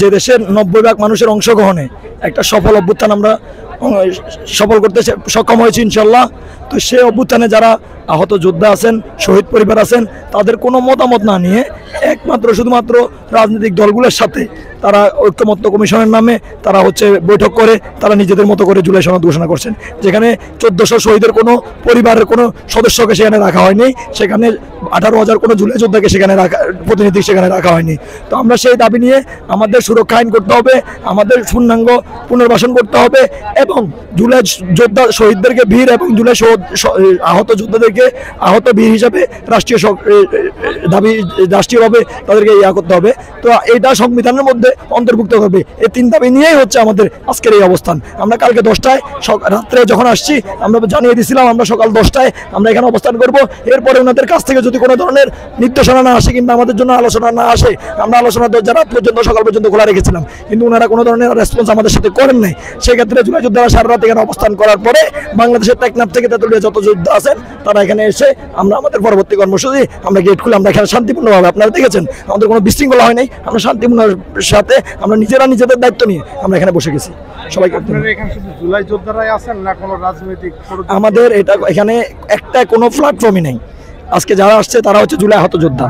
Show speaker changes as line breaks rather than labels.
যে দেশের 90% মানুষের অংশগ্রহণে একটা সফল অভ্যুত্থান আমরা সফল করতে সক্ষম হয়েছি ইনশাল্লাহ। তো সেই অভ্যুত্থানে যারা আহত যোদ্ধা আছেন, শহীদ পরিবার আছেন, তাদের কোনো মতামত না নিয়ে একমাত্র শুধুমাত্র রাজনৈতিক দলগুলোর সাথে তারা ঐক্যমত্য কমিশনের নামে তারা বৈঠক করে তারা নিজেদের মতো করে জুলাই সনদ ঘোষণা করছেন, যেখানে 1400 শহীদের কোনো পরিবারের কোনো সদস্যকে সেখানে রাখা হয়নি, সেখানে 18,000 কোনো জুলাই যোদ্ধাকে সেখানে প্রতিনিধি সেখানে রাখা হয়নি। তো আমরা সেই দাবি নিয়ে আমাদের সুরক্ষা আইন করতে হবে, আমাদের পূর্ণাঙ্গ পুনর্বাসন করতে হবে এবং জুলাই যোদ্ধা শহীদদেরকে বীর এবং জুলাই আহত যোদ্ধাদেরকে আহত বীর হিসাবে রাষ্ট্রীয়ভাবে তাদেরকে করতে হবে। তো এইটা সংবিধানের মধ্যে অন্তর্ভুক্ত হবে। এই 3 দাবি নিয়েই আমাদের আজকের এই অবস্থান। আমরা কালকে 10টায় রাত্রে যখন আসছি আমরা জানিয়ে দিয়েছিলাম আমরা সকাল 10টায় আমরা এখানে অবস্থান করব। এরপরে ওনাদের কাছ থেকে যদি কোনো ধরনের নির্দেশনা না আসে কিংবা আমাদের জন্য আলোচনা না আসে, আমরা আলোচনা রাত পর্যন্ত সকাল পর্যন্ত খোলা রেখেছিলাম, কিন্তু ওনারা কোনো ধরনের রেসপন্স আমাদের সাথে করেন নাই। সেক্ষেত্রে জুলাই যোদ্ধারা সারা রাত এখানে অবস্থান করার পরে বাংলাদেশের টেকনাফ থেকে তেঁতুলিয়া যত যোদ্ধা আছেন তারা এখানে এসে আমরা আমাদের পরবর্তী কর্মসূচি আমরা গেট খুলে আমরা এখানে শান্তিপূর্ণভাবে, আপনারা দেখেছেন আমাদের কোনো বিশৃঙ্খলা হয় নাই, আমরা শান্তিপূর্ণের সাথে আমরা নিজেদের দায়িত্ব নিয়ে আমরা এখানে বসে গেছি। সবাইকে আমাদের এটা এখানে একটা কোনো প্ল্যাটফর্মই নেই। আজকে যারা আসছে তারা জুলাই আহত যোদ্ধা।